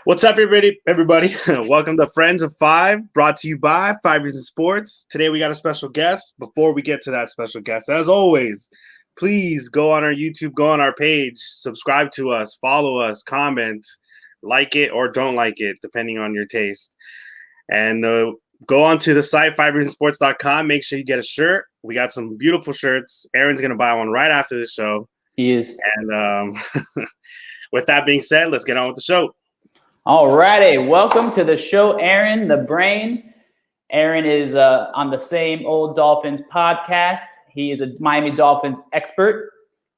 What's up, everybody? Welcome to Friends of Five, brought to you by Five Reasons Sports. Today we got a special guest. Before we get to that special guest, as always, please go on our YouTube, go on our page, subscribe to us, follow us, comment, like it or don't like it, depending on your taste. And go on to the site, fivereasonsports.com. Make sure you get a shirt. We got some beautiful shirts. Aaron's going to buy one right after the show. He is. And with that being said, let's get on with the show. All righty. Welcome to the show, Aaron, the brain. Aaron is on the same old Dolphins podcast. He is a Miami Dolphins expert.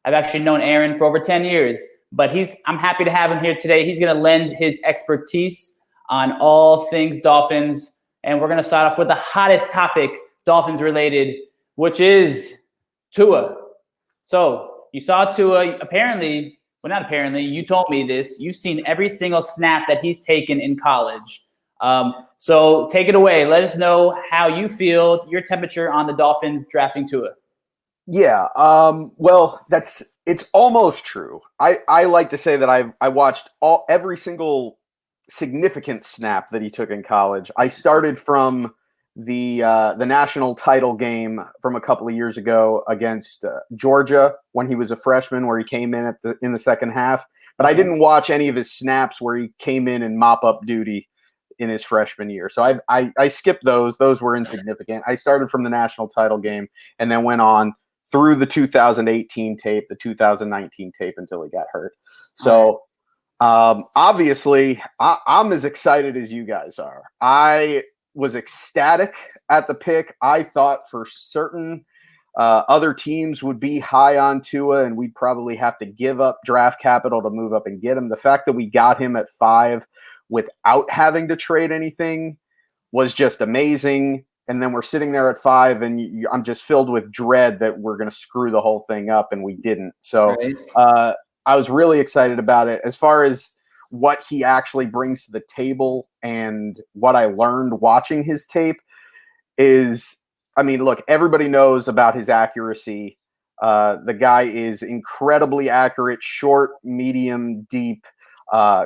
I've actually known Aaron for over 10 years, but I'm happy to have him here today. He's going to lend his expertise on all things Dolphins, and we're going to start off with the hottest topic, Dolphins related, which is Tua. So you saw Tua apparently. Well, not apparently. You told me this. You've seen every single snap that he's taken in college. So take it away. Let us know how you feel, your temperature on the Dolphins drafting Tua. Yeah. Well, it's almost true. I like to say that I watched every single significant snap that he took in college. I started from the national title game from a couple of years ago against Georgia when he was a freshman, where he came in in the second half. But I didn't watch any of his snaps where he came in mop-up duty in his freshman year. So I skipped those. Those were insignificant. I started from the national title game and then went on through the 2018 tape, the 2019 tape until he got hurt. So obviously, I'm as excited as you guys are. I was ecstatic at the pick. I thought for certain other teams would be high on Tua, and we'd probably have to give up draft capital to move up and get him. The fact that we got him at 5 without having to trade anything was just amazing. And then we're sitting there at 5, and I'm just filled with dread that we're going to screw the whole thing up, and we didn't. So I was really excited about it. As far as what he actually brings to the table and what I learned watching his tape is, I mean, look, everybody knows about his accuracy. The guy is incredibly accurate, short, medium, deep,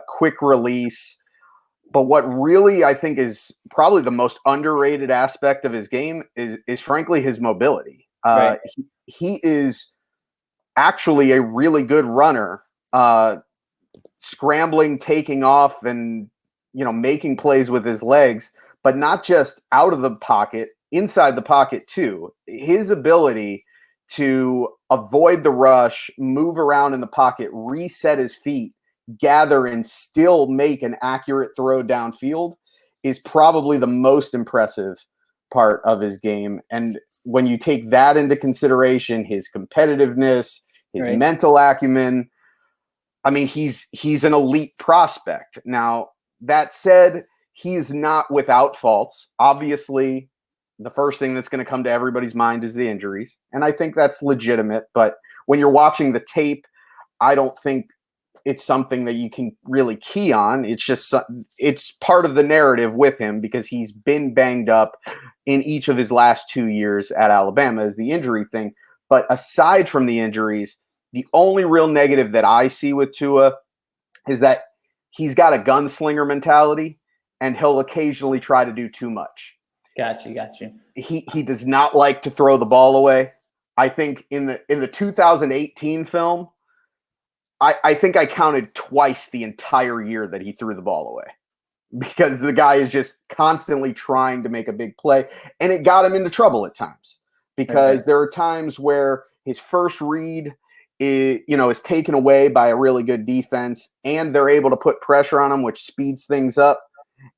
quick release. But what really I think is probably the most underrated aspect of his game is frankly his mobility. Right. He is actually a really good runner. Scrambling, taking off, and making plays with his legs, but not just out of the pocket, inside the pocket too. His ability to avoid the rush, move around in the pocket, reset his feet, gather, and still make an accurate throw downfield is probably the most impressive part of his game. And when you take that into consideration, his competitiveness, his mental acumen, I mean, he's an elite prospect. Now, that said, he's not without faults. Obviously, the first thing that's going to come to everybody's mind is the injuries, and I think that's legitimate. But when you're watching the tape, I don't think it's something that you can really key on. It's part of the narrative with him because he's been banged up in each of his last 2 years at Alabama, is the injury thing. But aside from the injuries, the only real negative that I see with Tua is that he's got a gunslinger mentality, and he'll occasionally try to do too much. Got you. He does not like to throw the ball away. I think in the 2018 film, I think I counted twice the entire year that he threw the ball away, because the guy is just constantly trying to make a big play, and it got him into trouble at times because there are times where his first read is taken away by a really good defense, and they're able to put pressure on him, which speeds things up,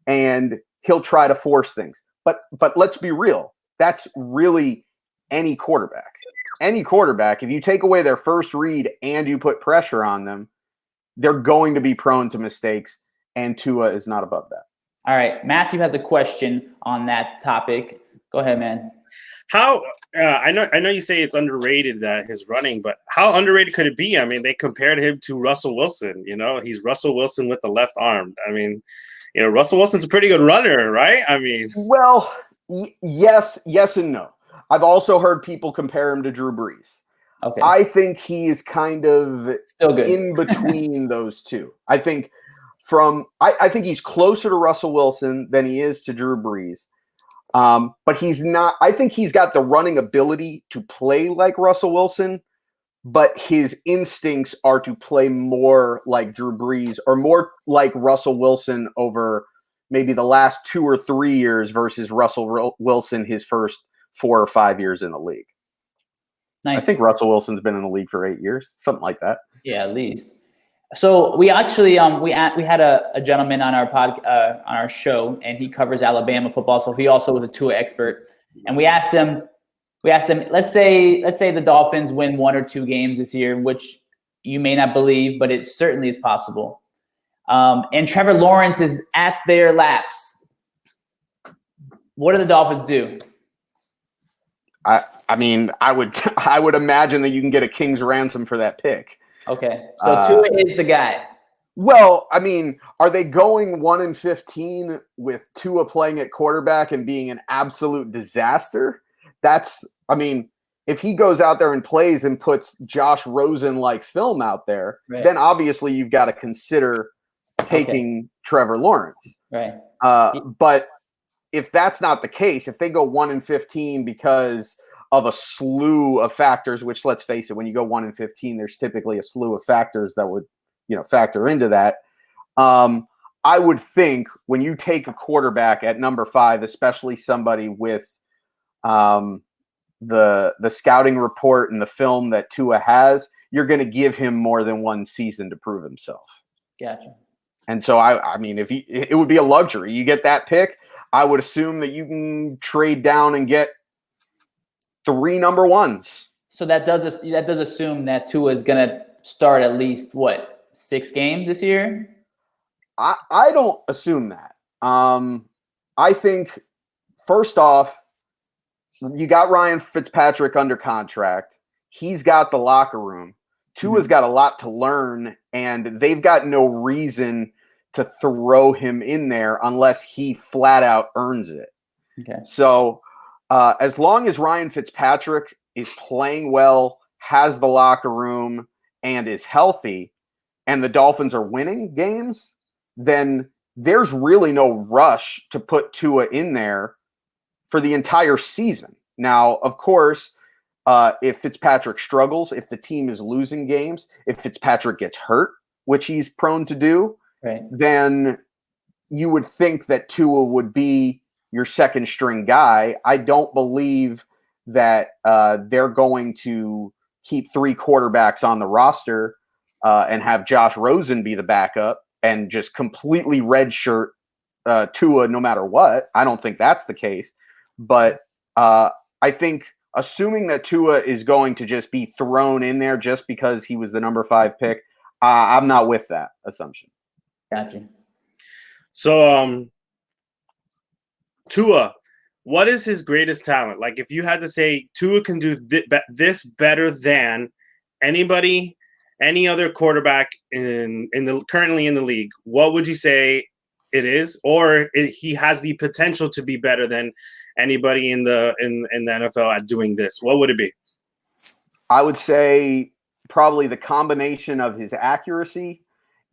and he'll try to force things. But let's be real. That's really any quarterback. Any quarterback, if you take away their first read and you put pressure on them, they're going to be prone to mistakes, and Tua is not above that. All right. Matthew has a question on that topic. Go ahead, man. How I know you say it's underrated, that his running, but how underrated could it be? I mean, they compared him to Russell Wilson. He's Russell Wilson with the left arm. I mean, Russell Wilson's a pretty good runner, right? I mean, well, yes and no. I've also heard people compare him to Drew Brees. Okay. I think he is kind of still good in between those two. I think I think he's closer to Russell Wilson than he is to Drew Brees. But he's not. I think he's got the running ability to play like Russell Wilson, but his instincts are to play more like Drew Brees or more like Russell Wilson over maybe the last 2 or 3 years versus Russell Wilson his first 4 or 5 years in the league. Nice. I think Russell Wilson's been in the league for 8 years, something like that. Yeah, at least. So we actually we had a gentleman on our on our show, and he covers Alabama football. So he also was a Tua expert, and we asked him. Let's say the Dolphins win 1 or 2 games this year, which you may not believe, but it certainly is possible. And Trevor Lawrence is at their laps. What do the Dolphins do? I mean, I would imagine that you can get a king's ransom for that pick. Okay, so Tua is the guy. Well, I mean, are they going 1-15 with Tua playing at quarterback and being an absolute disaster? I mean, if he goes out there and plays and puts Josh Rosen like film out there, then obviously you've got to consider taking Trevor Lawrence. Right. But if that's not the case, if they go 1-15 because of a slew of factors, which let's face it, when you go 1-15, there's typically a slew of factors that would, factor into that. I would think when you take a quarterback at number 5, especially somebody with the scouting report and the film that Tua has, you're going to give him more than 1 season to prove himself. Gotcha. And so I mean, it would be a luxury. You get that pick, I would assume that you can trade down and get 3 number 1s. So that does assume that Tua is going to start at least 6 games this year? I don't assume that. I think first off, you got Ryan Fitzpatrick under contract. He's got the locker room. Tua's got a lot to learn, and they've got no reason to throw him in there unless he flat out earns it. Okay. So as long as Ryan Fitzpatrick is playing well, has the locker room, and is healthy, and the Dolphins are winning games, then there's really no rush to put Tua in there for the entire season. Now, of course, if Fitzpatrick struggles, if the team is losing games, if Fitzpatrick gets hurt, which he's prone to do, then you would think that Tua would be your second string guy. I don't believe that they're going to keep 3 quarterbacks on the roster and have Josh Rosen be the backup and just completely redshirt Tua no matter what. I don't think that's the case. But I think assuming that Tua is going to just be thrown in there just because he was the number 5 pick, I'm not with that assumption. Gotcha. So, Tua, what is his greatest talent? Like, if you had to say Tua can do this better than any other quarterback currently in the league, what would you say it is? Or he has the potential to be better than anybody in the NFL at doing this? What would it be? I would say probably the combination of his accuracy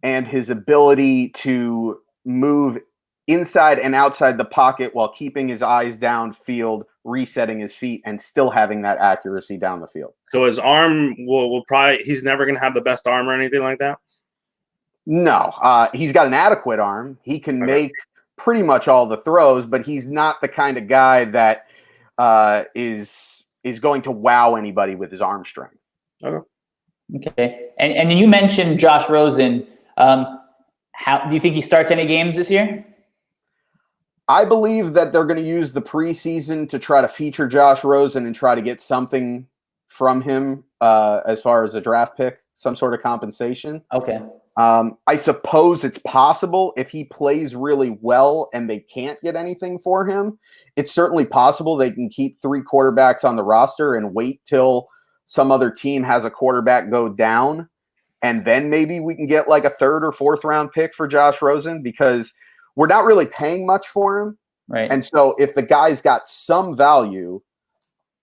and his ability to move inside and outside the pocket while keeping his eyes downfield, resetting his feet, and still having that accuracy down the field. So his arm will probably – he's never going to have the best arm or anything like that? No. He's got an adequate arm. He can make pretty much all the throws, but he's not the kind of guy that is going to wow anybody with his arm strength. Okay. And you mentioned Josh Rosen. How do you think he starts any games this year? I believe that they're going to use the preseason to try to feature Josh Rosen and try to get something from him as far as a draft pick, some sort of compensation. Okay. I suppose it's possible if he plays really well and they can't get anything for him. It's certainly possible they can keep 3 quarterbacks on the roster and wait till some other team has a quarterback go down. And then maybe we can get like a 3rd or 4th round pick for Josh Rosen, because we're not really paying much for him. Right. And so if the guy's got some value,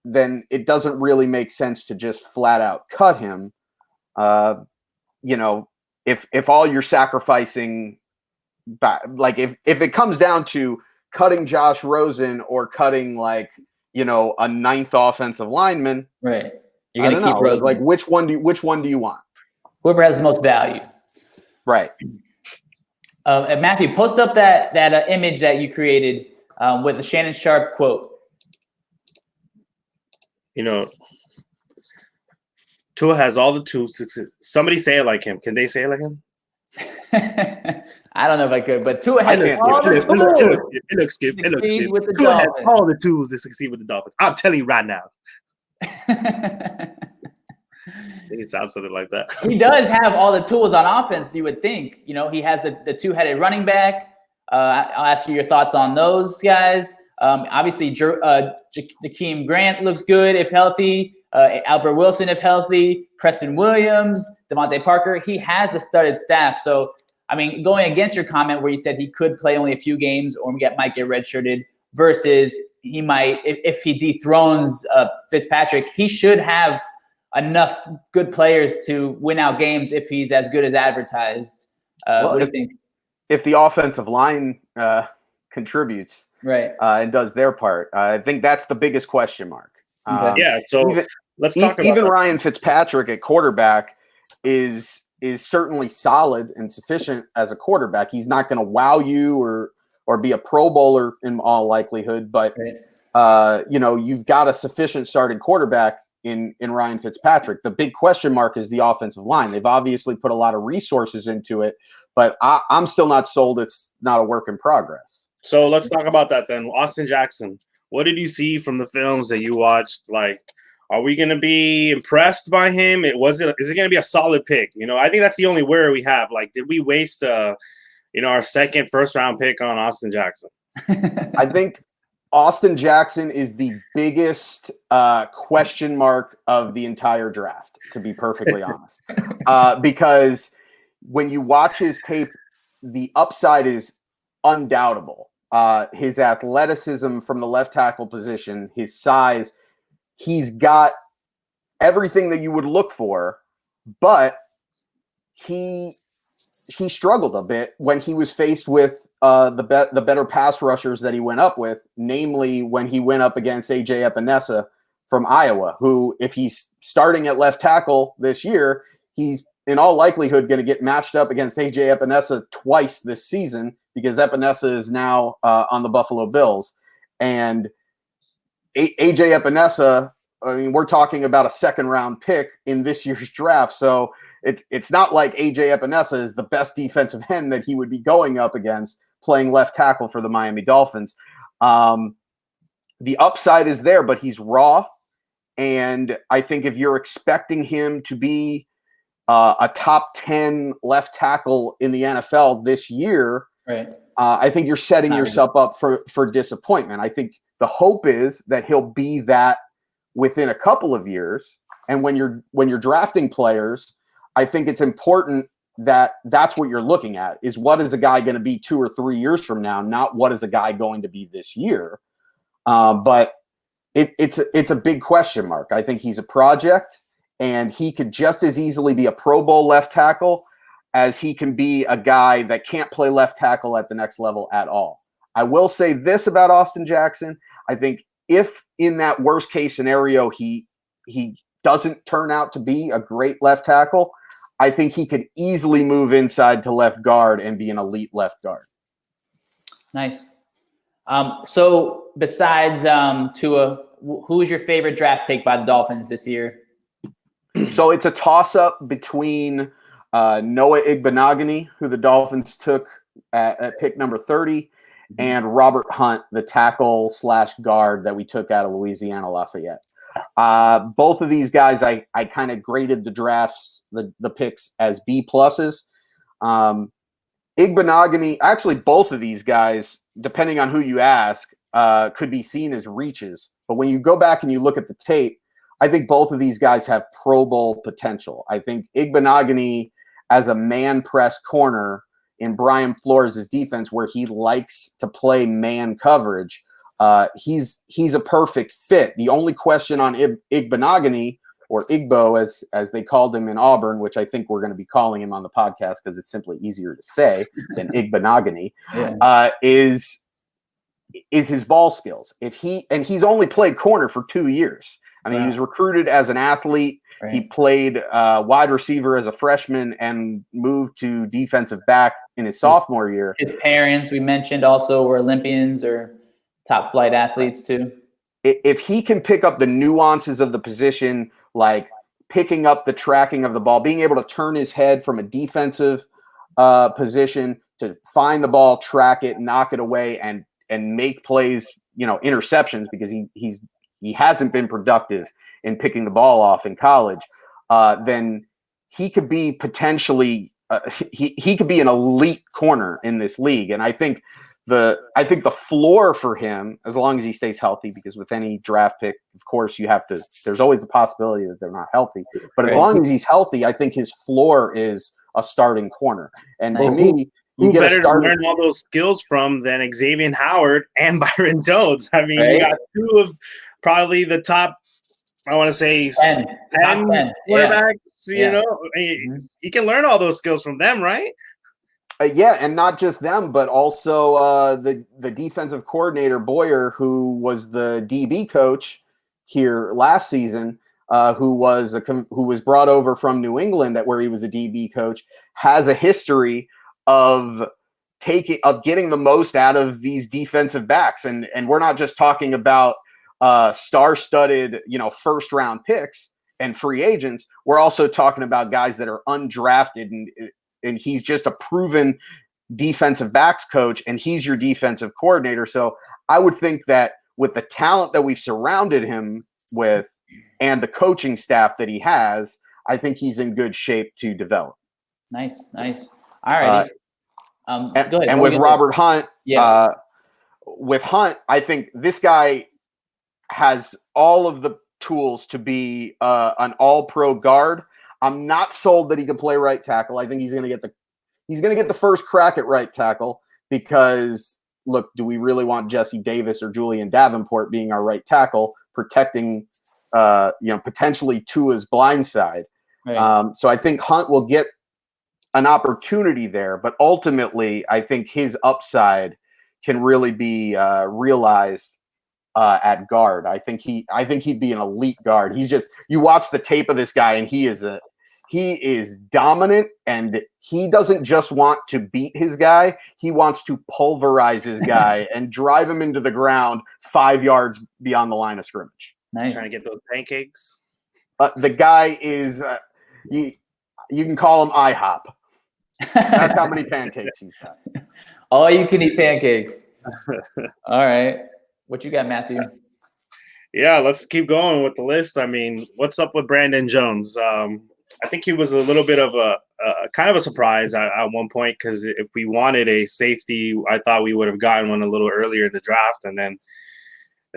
then it doesn't really make sense to just flat out cut him. If all you're sacrificing like if it comes down to cutting Josh Rosen or cutting like, a ninth offensive lineman, right? You're going to keep Rosen. Like which one do you want? Whoever has the most value. Right. And Matthew, post up that image that you created with the Shannon Sharp quote. Tua has all the tools to succeed. Somebody say it like him. Can they say it like him? I don't know if I could, but Tua has all the tools. It looks good. It looks good. With the Tua has Dolphins. all the tools to succeed with the Dolphins. I'm telling you right now. It sounds something like that. He does have all the tools on offense, you would think. He has the two-headed running back. I'll ask you your thoughts on those guys. Obviously, Jakeem Grant looks good if healthy. Albert Wilson if healthy. Preston Williams, Devontae Parker. He has a studded staff. So, going against your comment where you said he could play only a few games or might get redshirted versus he might, if he dethrones Fitzpatrick, he should have enough good players to win out games if he's as good as advertised. What do you think? If the offensive line contributes, right, and does their part, I think that's the biggest question mark. Okay. So let's talk about even that. Ryan Fitzpatrick at quarterback is certainly solid and sufficient as a quarterback. He's not going to wow you or be a Pro Bowler in all likelihood, but you've got a sufficient starting quarterback in Ryan Fitzpatrick. The big question mark is the offensive line. They've obviously put a lot of resources into it, but I'm still not sold. It's not a work in progress. So let's talk about that then. Austin Jackson, what did you see from the films that you watched? Like, are we going to be impressed by him? Is it going to be a solid pick? I think that's the only worry we have. Like, did we waste our second first-round pick on Austin Jackson? I think Austin Jackson is the biggest question mark of the entire draft, to be perfectly honest. Because when you watch his tape, the upside is undoubtable. His athleticism from the left tackle position, his size, he's got everything that you would look for, but he struggled a bit when he was faced with the better pass rushers that he went up with, namely when he went up against A.J. Epinesa from Iowa, who, if he's starting at left tackle this year, he's in all likelihood going to get matched up against A.J. Epinesa twice this season because Epinesa is now on the Buffalo Bills. And A.J. Epinesa, we're talking about a second-round pick in this year's draft, so it's not like A.J. Epinesa is the best defensive end that he would be going up against playing left tackle for the Miami Dolphins. The upside is there, but he's raw. And I think if you're expecting him to be a top 10 left tackle in the NFL this year, right, I think you're setting yourself up for disappointment. I think the hope is that he'll be that within a couple of years. And when you're drafting players, I think it's important that that's what you're looking at, is what is a guy going to be 2 or 3 years from now, not what is a guy going to be this year. But it's a big question mark. I think he's a project, and he could just as easily be a Pro Bowl left tackle as he can be a guy that can't play left tackle at the next level at all. I will say this about Austin Jackson. I think if in that worst case scenario, he doesn't turn out to be a great left tackle, I think he could easily move inside to left guard and be an elite left guard. Nice. So besides Tua, who is your favorite draft pick by the Dolphins this year? So it's a toss-up between Noah Igbenogany, who the Dolphins took at pick number 30, and Robert Hunt, the tackle/guard that we took out of Louisiana Lafayette. Both of these guys, I kind of graded the drafts, the picks as B pluses. Igbenogany, actually both of these guys, depending on who you ask, could be seen as reaches. But when you go back and you look at the tape, I think both of these guys have Pro Bowl potential. I think Igbenogany as a man press corner in Brian Flores' defense, where he likes to play man coverage, he's a perfect fit. The only question on Igbenogany or Igbo, as they called him in Auburn, which I think we're going to be calling him on the podcast because it's simply easier to say than Igbenogany, is his ball skills. He's only played corner for 2 years. I mean, he was recruited as an athlete. Right. He played wide receiver as a freshman and moved to defensive back in his sophomore year. His parents, we mentioned, also were Olympians or top flight athletes too. If he can pick up the nuances of the position, like picking up the tracking of the ball, being able to turn his head from a defensive position to find the ball, track it, knock it away, and make plays, interceptions, because he hasn't been productive in picking the ball off in college, then he could be potentially he could be an elite corner in this league. And I think the floor for him, as long as he stays healthy, because with any draft pick, of course, there's always the possibility that they're not healthy. But as long as he's healthy, I think his floor is a starting corner. And to me, who better to learn all those skills from than Xavier Howard and Byron Jones? I mean, you got two of probably the top, I want to say 10 quarterbacks, he can learn all those skills from them, right? And not just them, but also the defensive coordinator, Boyer, who was the DB coach here last season, who was brought over from New England, where he was a DB coach, has a history of getting the most out of these defensive backs. And we're not just talking about star-studded, first round picks and free agents. We're also talking about guys that are undrafted, and he's just a proven defensive backs coach, and he's your defensive coordinator. So I would think that with the talent that we've surrounded him with and the coaching staff that he has, I think he's in good shape to develop. Nice. All right. Go ahead. And with Robert Hunt, with Hunt, I think this guy has all of the tools to be an all-pro guard. I'm not sold that he can play right tackle. I think he's going to get the first crack at right tackle, because look, do we really want Jesse Davis or Julian Davenport being our right tackle, protecting potentially Tua's blind side? Right. So I think Hunt will get an opportunity there, but ultimately I think his upside can really be realized at guard. I think he'd be an elite guard. You watch the tape of this guy, and he is dominant, and he doesn't just want to beat his guy. He wants to pulverize his guy and drive him into the ground 5 yards beyond the line of scrimmage. Nice. Trying to get those pancakes. The guy is you can call him IHOP. That's how many pancakes he's got. All you can eat pancakes. All right. What you got, Matthew? Yeah, let's keep going with the list. I mean, what's up with Brandon Jones? I think he was a little bit of a kind of a surprise at one point, because if we wanted a safety, I thought we would have gotten one a little earlier in the draft, and then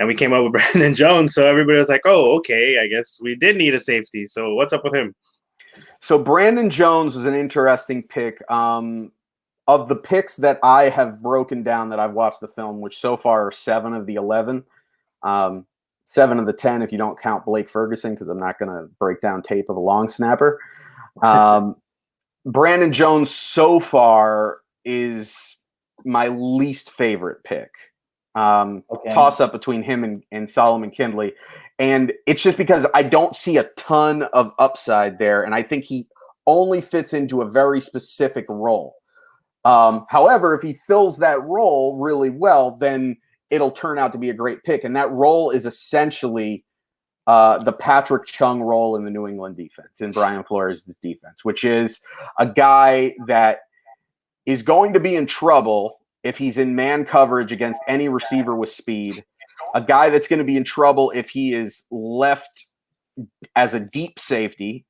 we came up with Brandon Jones. So everybody was like, oh, okay, I guess we did need a safety. So what's up with him? So Brandon Jones was an interesting pick. Of the picks that I have broken down that I've watched the film, which so far are 7 of the 11, 7 of the 10 if you don't count Blake Ferguson, because I'm not going to break down tape of a long snapper. Brandon Jones so far is my least favorite pick. Toss up between him and Solomon Kindley. And it's just because I don't see a ton of upside there, and I think he only fits into a very specific role. However, if he fills that role really well, then it'll turn out to be a great pick. And that role is essentially the Patrick Chung role in the New England defense, in Brian Flores' defense, which is a guy that is going to be in trouble if he's in man coverage against any receiver with speed, a guy that's going to be in trouble if he is left as a deep safety,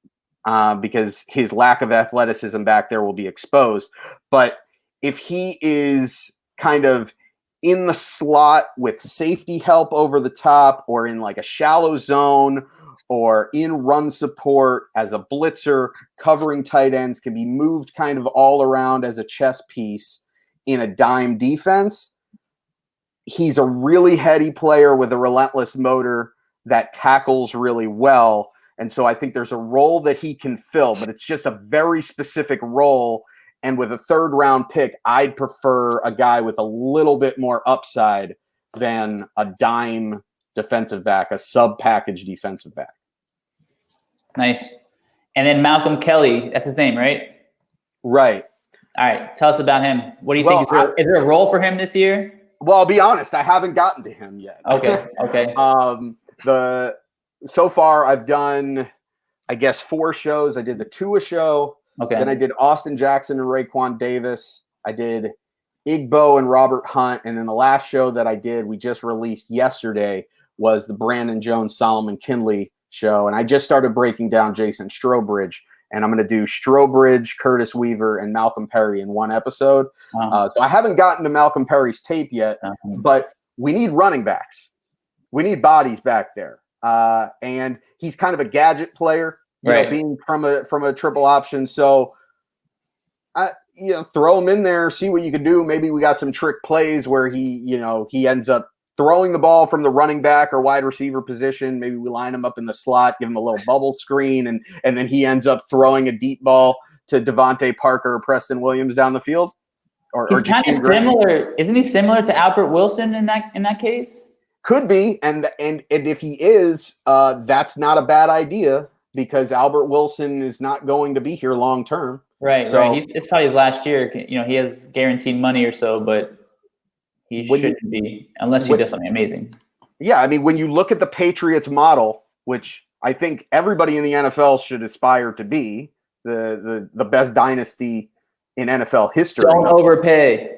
because his lack of athleticism back there will be exposed. But if he is kind of in the slot with safety help over the top, or in like a shallow zone, or in run support as a blitzer, covering tight ends, can be moved kind of all around as a chess piece in a dime defense, he's a really heady player with a relentless motor that tackles really well. And so I think there's a role that he can fill, but it's just a very specific role. And with a 3rd round pick, I'd prefer a guy with a little bit more upside than a dime defensive back, a sub-package defensive back. Nice. And then Malcolm Kelly, that's his name, right? Right. All right. Tell us about him. What do you think? Is there a role for him this year? Well, I'll be honest. I haven't gotten to him yet. Okay. So far, I've done, I guess, 4 shows. I did the Tua show. Okay. Then I did Austin Jackson and Raekwon Davis. I did Igbo and Robert Hunt. And then the last show that I did, we just released yesterday, was the Brandon Jones, Solomon Kinley show. And I just started breaking down Jason Strowbridge. And I'm going to do Strowbridge, Curtis Weaver, and Malcolm Perry in one episode. So I haven't gotten to Malcolm Perry's tape yet, but we need running backs. We need bodies back there. And he's kind of a gadget player, you know, being from a triple option. So, throw him in there, see what you can do. Maybe we got some trick plays where he ends up throwing the ball from the running back or wide receiver position. Maybe we line him up in the slot, give him a little bubble screen, and then he ends up throwing a deep ball to Devontae Parker or Preston Williams down the field. He's kind of similar. Isn't he similar to Albert Wilson in that case? Could be, and if he is, that's not a bad idea because Albert Wilson is not going to be here long term. Right. It's probably his last year. He has guaranteed money or so, but he shouldn't be unless he does something amazing. Yeah, I mean, when you look at the Patriots model, which I think everybody in the NFL should aspire to be, the best dynasty in NFL history. Don't overpay.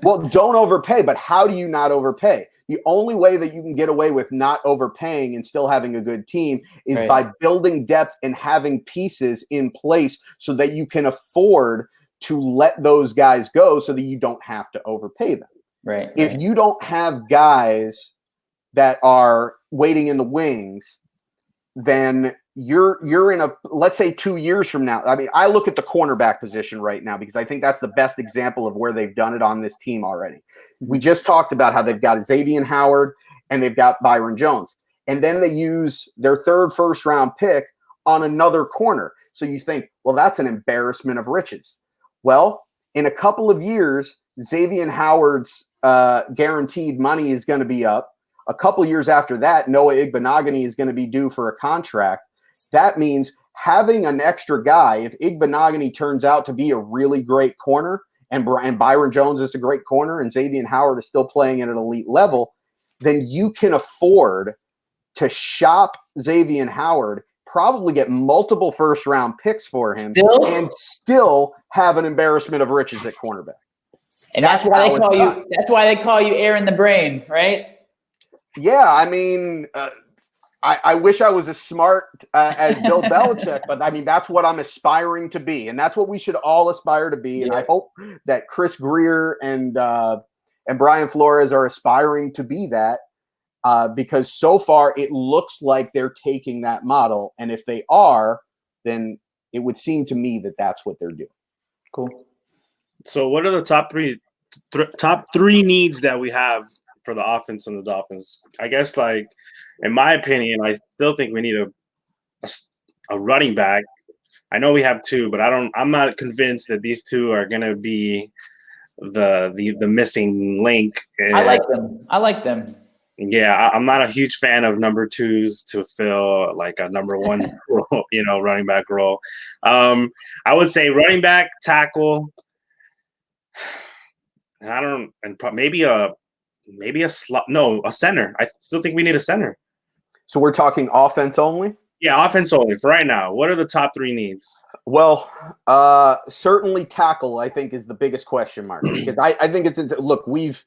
Well, don't overpay, but how do you not overpay? The only way that you can get away with not overpaying and still having a good team is by building depth and having pieces in place so that you can afford to let those guys go so that you don't have to overpay them. Right. If you don't have guys that are waiting in the wings, then you're in let's say 2 years from now. I mean, I look at the cornerback position right now because I think that's the best example of where they've done it on this team already. We just talked about how they've got Xavier Howard and they've got Byron Jones. And then they use their 3rd first-round pick on another corner. So you think, well, that's an embarrassment of riches. Well, in a couple of years, Xavier Howard's guaranteed money is going to be up. A couple years after that, Noah Igbenogany is going to be due for a contract. That means having an extra guy, if Igbenogany turns out to be a really great corner and Byron Jones is a great corner and Xavier Howard is still playing at an elite level, then you can afford to shop Xavier Howard, probably get multiple first-round picks for him, and still have an embarrassment of riches at cornerback. And that's why they call you. That's why they call you Aaron the Brain, right? Yeah, I mean, I wish I was as smart as Bill Belichick, but I mean, that's what I'm aspiring to be, and that's what we should all aspire to be. And I hope that Chris Greer and Brian Flores are aspiring to be that, because so far it looks like they're taking that model, and if they are, then it would seem to me that that's what they're doing. Cool. So, what are the top three needs that we have for the offense and the Dolphins? I guess, like, in my opinion, I still think we need a running back. I know we have 2, but I'm not convinced that these 2 are going to be the missing link. I like them. Yeah, I'm not a huge fan of number 2s to fill like a number 1 role, running back role. I would say running back, tackle. Maybe a slot. No, a center. I still think we need a center. So we're talking offense only? Yeah, offense only for right now. What are the top 3 needs? Well, certainly tackle, I think, is the biggest question mark because I think look, we've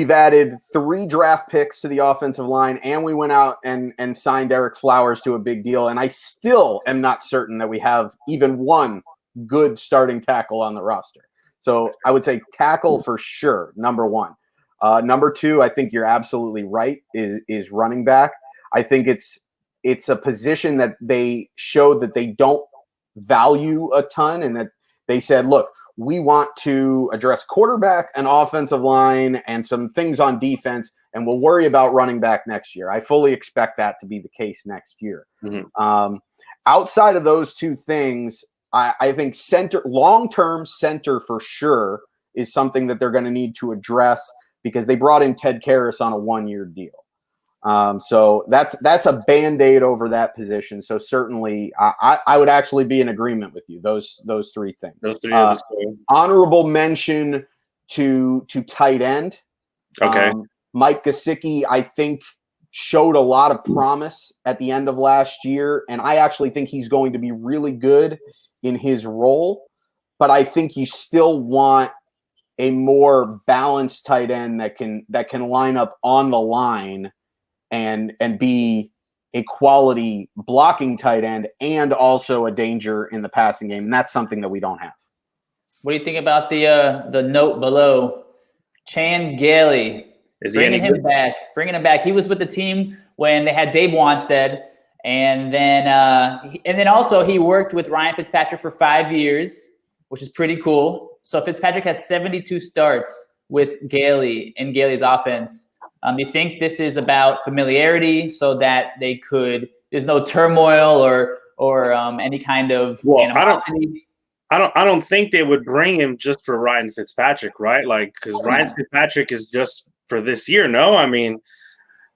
added 3 draft picks to the offensive line, and we went out and signed Eric Flowers to a big deal, and I still am not certain that we have even one good starting tackle on the roster. So I would say tackle for sure, number 1. Number 2, I think you're absolutely right, is running back. I think it's a position that they showed that they don't value a ton, and that they said, look, we want to address quarterback and offensive line and some things on defense, and we'll worry about running back next year. I fully expect that to be the case next year. Outside of those two things, I think long-term center for sure is something that they're going to need to address because they brought in Ted Karras on a 1-year deal. So that's a Band-Aid over that position. So certainly I would actually be in agreement with you. Those three things. Those three honorable mention to tight end. Okay. Mike Gesicki, I think, showed a lot of promise at the end of last year, and I actually think he's going to be really good in his role. But I think you still want a more balanced tight end that can line up on the line and be a quality blocking tight end and also a danger in the passing game. And that's something that we don't have. What do you think about the note below? Chan Gailey. Bringing him back. He was with the team when they had Dave Wanstead. And then also he worked with Ryan Fitzpatrick for 5 years, which is pretty cool. So Fitzpatrick has 72 starts with Gailey in Gailey's offense. You think this is about familiarity so that there's no turmoil or any kind of animosity? I don't think they would bring him just for Ryan Fitzpatrick, right? Like, because Ryan Fitzpatrick is just for this year. No, I mean,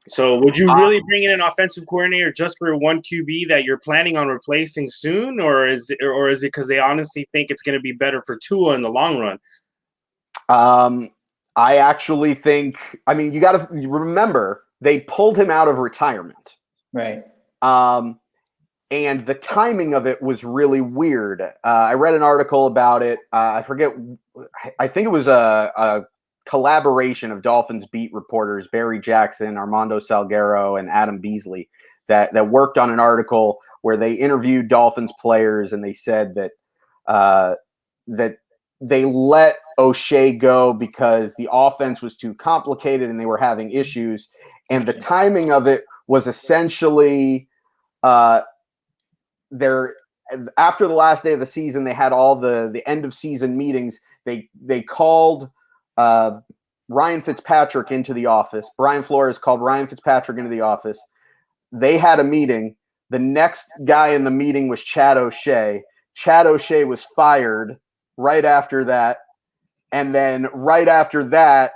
so would you really bring in an offensive coordinator just for one QB that you're planning on replacing soon, or is it because they honestly think it's going to be better for Tua in the long run? I actually think. I mean, you got to remember they pulled him out of retirement, right? And the timing of it was really weird. I read an article about it. I forget. I think it was a collaboration of Dolphins beat reporters Barry Jackson, Armando Salguero, and Adam Beasley that worked on an article where they interviewed Dolphins players, and they said that they let O'Shea go because the offense was too complicated and they were having issues. And the timing of it was essentially after the last day of the season, they had all the end of season meetings. They called Ryan Fitzpatrick into the office. Brian Flores called Ryan Fitzpatrick into the office. They had a meeting. The next guy in the meeting was Chad O'Shea. Chad O'Shea was fired right after that. And then right after that,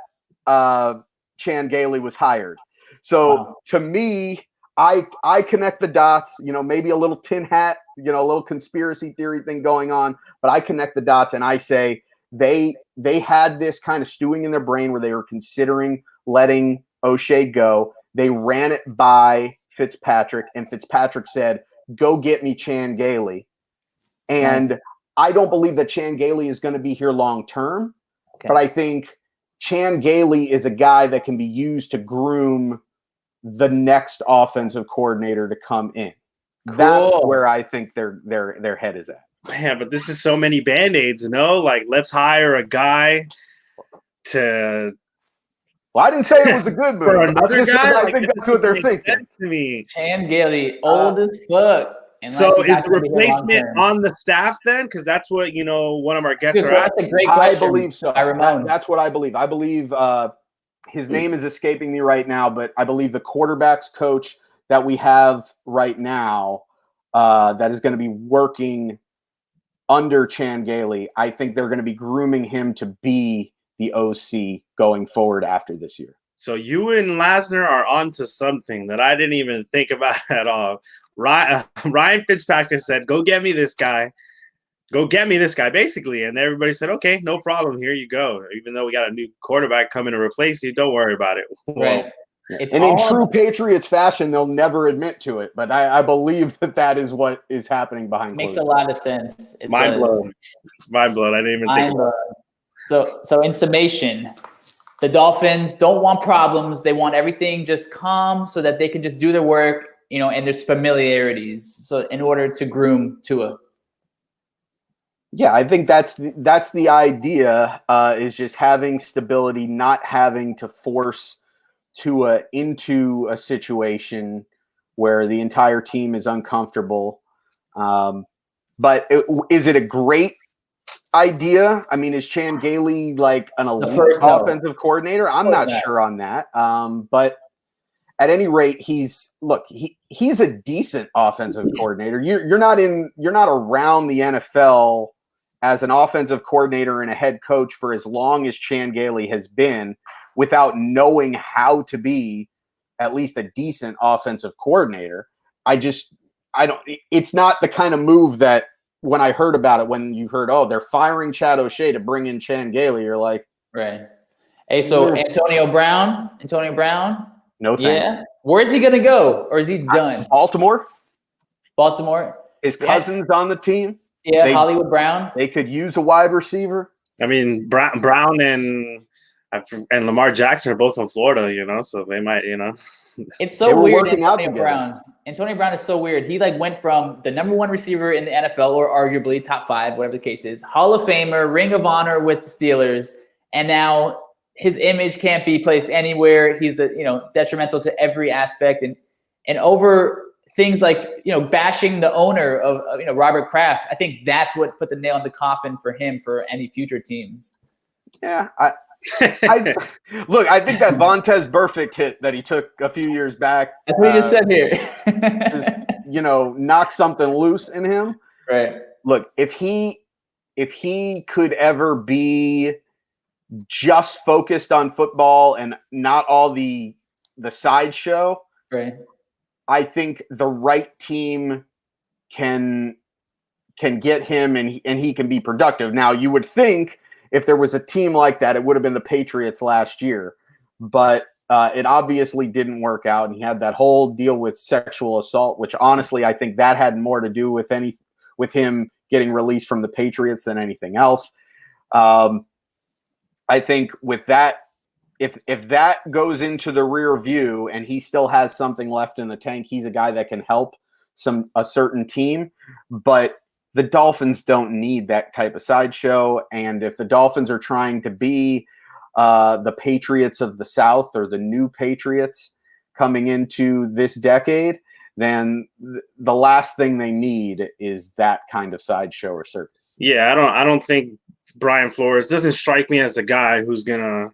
Chan Gailey was hired. So to me, I connect the dots, maybe a little tin hat, a little conspiracy theory thing going on, but I connect the dots and I say they had this kind of stewing in their brain where they were considering letting O'Shea go. They ran it by Fitzpatrick, and Fitzpatrick said, "Go get me Chan Gailey." And nice. I don't believe that Chan Gailey is going to be here long term, but I think Chan Gailey is a guy that can be used to groom the next offensive coordinator to come in. Cool. That's where I think their head is at. Man, but this is so many Band-Aids, Like, let's hire a guy to. Well, I didn't say it was a good move. For another guy, I think that's what they're thinking. To me, Chan Gailey, old as fuck. And so is the replacement on the staff then? Because that's what one of our guests are asking. That's a great question. I believe so. That's what I believe. I believe his name is escaping me right now, but I believe the quarterbacks coach that we have right now that is going to be working under Chan Gailey, I think they're going to be grooming him to be the OC going forward after this year. So you and Lasner are onto something that I didn't even think about at all. Ryan Fitzpatrick said, "Go get me this guy. Go get me this guy," basically. And everybody said, "Okay, no problem. Here you go. Even though we got a new quarterback coming to replace you, don't worry about it." Right. And in true Patriots fashion, they'll never admit to it. But I believe that is what is happening behind closed doors. Makes a lot of sense. Mind blown. Mind blown. I didn't even think about it. So in summation, the Dolphins don't want problems. They want everything just calm so that they can just do their work, and there's familiarities. So in order to groom Tua. Yeah, I think that's the idea, is just having stability, not having to force Tua into a situation where the entire team is uncomfortable. But is it a great idea. I mean, is Chan Gailey like an elite offensive coordinator? I'm not sure on that. But at any rate, he's a decent offensive coordinator. You're not around the NFL as an offensive coordinator and a head coach for as long as Chan Gailey has been without knowing how to be at least a decent offensive coordinator. It's not the kind of move that when I heard about it, when you heard, oh, they're firing Chad O'Shea to bring in Chan Gailey, you're like, right. Hey, so Antonio Brown. No thanks. Yeah. Where is he going to go? Or is he done? Baltimore. His cousin's on the team. Yeah, Hollywood Brown. They could use a wide receiver. I mean, Brown and Lamar Jackson are both from Florida, so they might, It's so weird, Antonio Brown. Antonio Brown is so weird. He went from the number 1 receiver in the NFL, or arguably top 5, whatever the case is, Hall of Famer, Ring of Honor with the Steelers, and now his image can't be placed anywhere. He's detrimental to every aspect, and over things like bashing the owner of Robert Kraft. I think that's what put the nail in the coffin for him for any future teams. Yeah, I think that Vontaze Burfict hit that he took a few years back. That's what you just said here. just knock something loose in him. Right. Look, if he could ever be just focused on football and not all the sideshow, right? I think the right team can get him and he can be productive. Now, you would think if there was a team like that, it would have been the Patriots last year, but it obviously didn't work out. And he had that whole deal with sexual assault, which honestly, I think that had more to do with him getting released from the Patriots than anything else. I think with that, if that goes into the rear view and he still has something left in the tank, he's a guy that can help a certain team. But the Dolphins don't need that type of sideshow. And if the Dolphins are trying to be the Patriots of the South or the new Patriots coming into this decade, then the last thing they need is that kind of sideshow or circus. Yeah, I don't think Brian Flores doesn't strike me as the guy who's gonna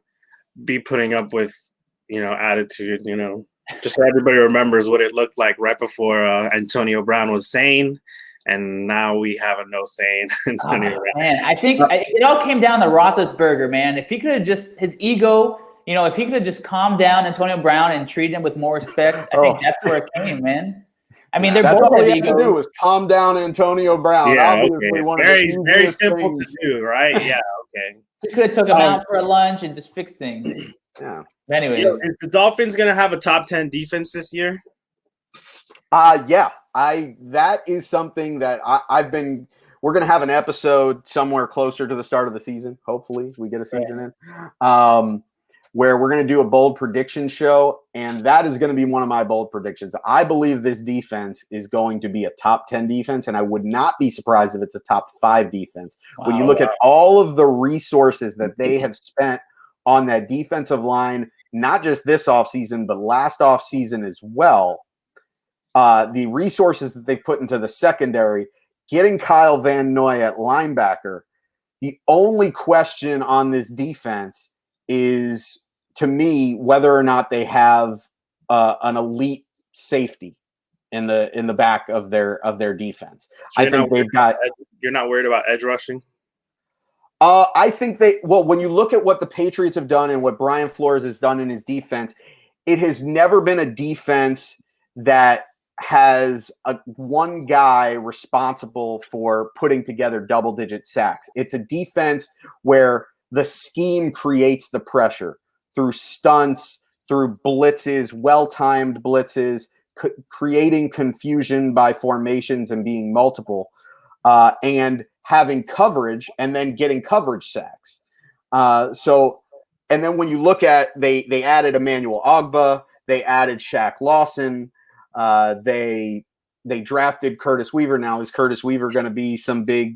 be putting up with attitude. Just so everybody remembers what it looked like right before Antonio Brown was sane, and now we have a no sane Antonio Brown. Man, I think it all came down to Roethlisberger, man. If he could have just his ego, if he could have just calmed down Antonio Brown and treated him with more respect, I think that's where it came, man. I mean, they're both all he had to do was calm down Antonio Brown. Yeah, okay. Very simple to do, right? Yeah, okay. He could have took him out for a lunch and just fixed things. Yeah. Anyways, is the Dolphins gonna have a top 10 defense this year? Yeah. That is something that we're gonna have an episode somewhere closer to the start of the season. Hopefully, we get a season in. Where we're going to do a bold prediction show, and that is going to be one of my bold predictions. I believe this defense is going to be a top 10 defense, and I would not be surprised if it's a top 5 defense. Wow. When you look at all of the resources that they have spent on that defensive line, not just this offseason, but last offseason as well, the resources that they've put into the secondary, getting Kyle Van Noy at linebacker, the only question on this defense is, to me, whether or not they have an elite safety in the back of their defense. So I think they've got. You're not worried about edge rushing? I think when you look at what the Patriots have done and what Brian Flores has done in his defense, it has never been a defense that has one guy responsible for putting together double-digit sacks. It's a defense where the scheme creates the pressure through stunts, through blitzes, well-timed blitzes, creating confusion by formations and being multiple, and having coverage and then getting coverage sacks. And then when you look at, they added Emmanuel Ogbah, they added Shaq Lawson, they drafted Curtis Weaver. Now, is Curtis Weaver going to be some big,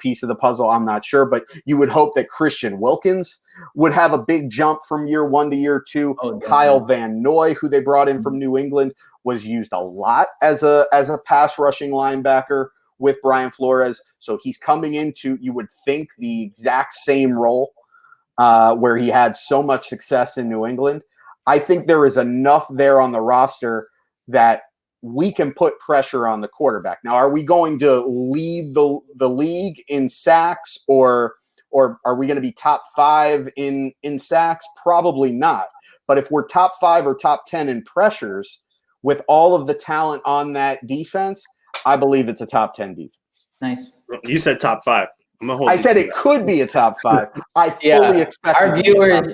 piece of the puzzle? I'm not sure, but you would hope that Christian Wilkins would have a big jump from year 1 to year 2. Kyle Van Noy, who they brought in from New England, was used a lot as a pass rushing linebacker with Brian Flores. So he's coming into, you would think, the exact same role where he had so much success in New England. I think there is enough there on the roster that we can put pressure on the quarterback. Now, are we going to lead the league in sacks, or are we going to be top 5 in sacks? Probably not. But if we're top 5 or top 10 in pressures with all of the talent on that defense, I believe it's a top 10 defense. Nice. You said top 5. I said it could be a top 5. I fully expect our viewers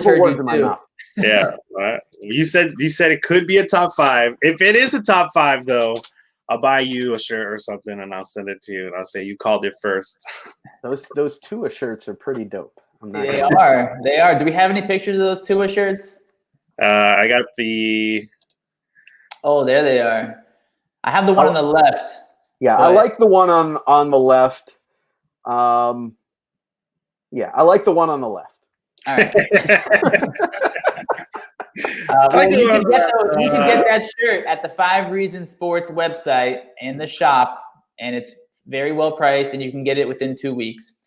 heard you too. Yeah, right. You said it could be a top 5. If it is a top 5, though, I'll buy you a shirt or something, and I'll send it to you, and I'll say you called it first. Those Tua shirts are pretty dope. They are. Do we have any pictures of those Tua shirts? I got the. Oh, there they are. I have the one on the left. Yeah, I like the one on the left. I like the one on the left. All right. You can get that shirt at the 5 Reasons Sports website in the shop, and it's very well priced, and you can get it within 2 weeks.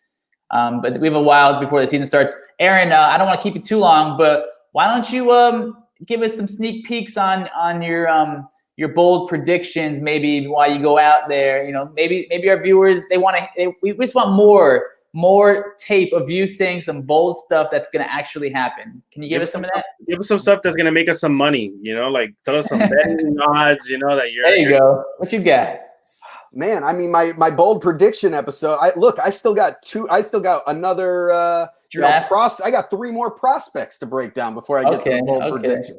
But we have a while before the season starts. Aaron, I don't want to keep you too long, but why don't you give us some sneak peeks on your bold predictions? Maybe while you go out there, maybe our viewers we just want more tape of you saying some bold stuff that's going to actually happen. Can you give us some of that? Give us some stuff that's going to make us some money, like tell us some betting odds, that you're. There you go. What you got? Man, I mean, my bold prediction episode. I still got another draft. I got 3 more prospects to break down before I get to the bold prediction.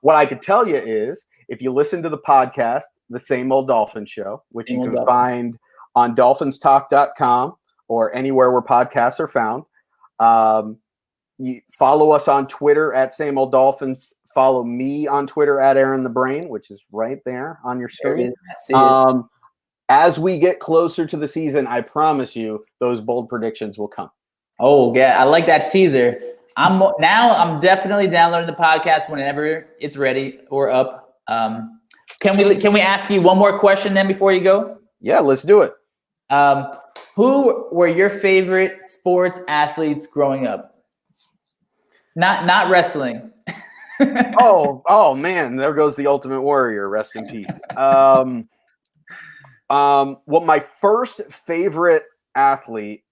What I could tell you is, if you listen to the podcast, The Same Old Dolphins Show, which you can find on dolphinstalk.com or anywhere where podcasts are found. You follow us on Twitter at Same Old Dolphins. Follow me on Twitter at Aaron the Brain, which is right there on your screen. As we get closer to the season, I promise you those bold predictions will come. Oh, yeah. I like that teaser. I'm definitely downloading the podcast whenever it's ready or up. Can we ask you one more question then before you go? Yeah, let's do it. Who were your favorite sports athletes growing up? Not wrestling. oh man, there goes the Ultimate Warrior. Rest in peace. Well, my first favorite athlete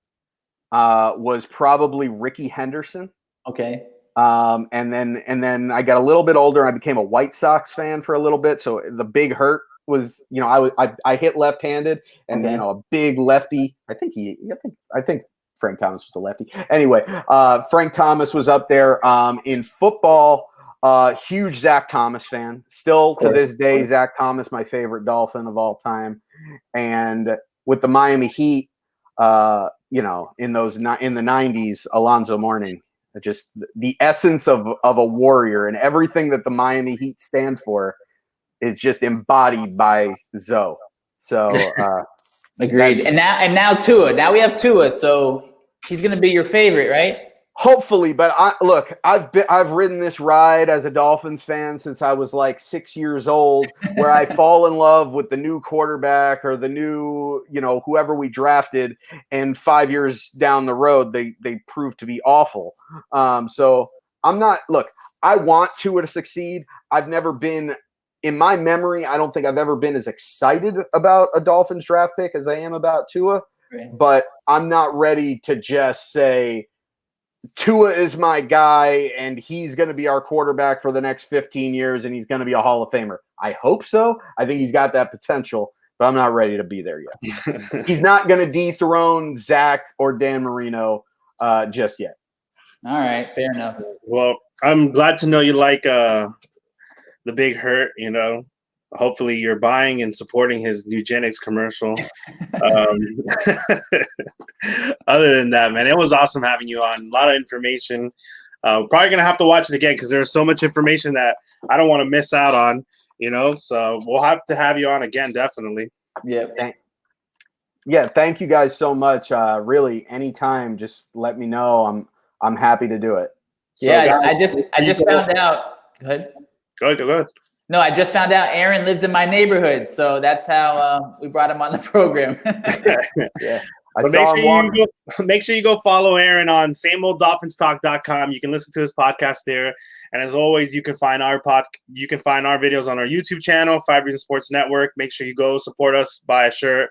was probably Ricky Henderson. Okay. And then I got a little bit older. I became a White Sox fan for a little bit. So the big hurt was, I hit left-handed, and a big lefty. I think Frank Thomas was a lefty. Anyway, Frank Thomas was up there. In football, huge Zach Thomas fan. Still to this day, Zach Thomas, my favorite Dolphin of all time. And with the Miami Heat, in the 90s, Alonzo Mourning, just the essence of a warrior, and everything that the Miami Heat stand for is just embodied by Zoe. So agreed. And now Tua. Now we have Tua, so he's going to be your favorite, right? Hopefully, but I've ridden this ride as a Dolphins fan since I was like 6 years old, where I fall in love with the new quarterback or the new, whoever we drafted, and 5 years down the road they prove to be awful. So I'm not. Look, I want Tua to succeed. I've never been. In my memory, I don't think I've ever been as excited about a Dolphins draft pick as I am about Tua. Right. But I'm not ready to just say Tua is my guy and he's going to be our quarterback for the next 15 years and he's going to be a Hall of Famer. I hope so. I think he's got that potential, but I'm not ready to be there yet. He's not going to dethrone Zach or Dan Marino just yet. All right, fair enough. Well, I'm glad to know you like the big hurt, hopefully you're buying and supporting his Nugenics commercial. Other than that, man, it was awesome having you on. A lot of information. Probably going to have to watch it again because there's so much information that I don't want to miss out on, so we'll have to have you on again. Definitely. Yeah. Thank you guys so much. Really, anytime, just let me know. I'm happy to do it. So I just found out. Go ahead. Go ahead. No, I just found out Aaron lives in my neighborhood, so that's how we brought him on the program. Yeah. But make sure you go follow Aaron on sameolddolphinstalk.com. You can listen to his podcast there. And as always, you can find our videos on our YouTube channel, 5 Reasons Sports Network. Make sure you go support us, buy a shirt.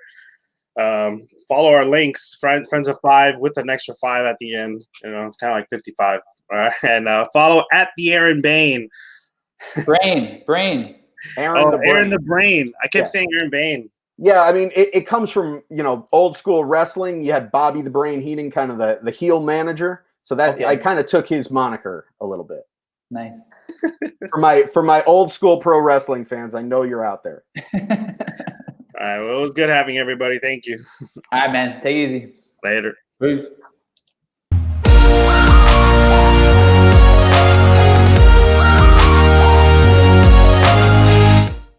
Follow our links, Friends of Five with an extra 5 at the end. It's kind of like 55. All right. And follow at the Aaron Bain. Brain. Aaron the Brain. I kept saying Aaron Bain. Yeah, I mean, it comes from, old school wrestling. You had Bobby the Brain Heenan, kind of the heel manager. So that I kind of took his moniker a little bit. Nice. For my old school pro wrestling fans, I know you're out there. All right. Well, it was good having everybody. Thank you. All right, man. Take it easy. Later. Peace.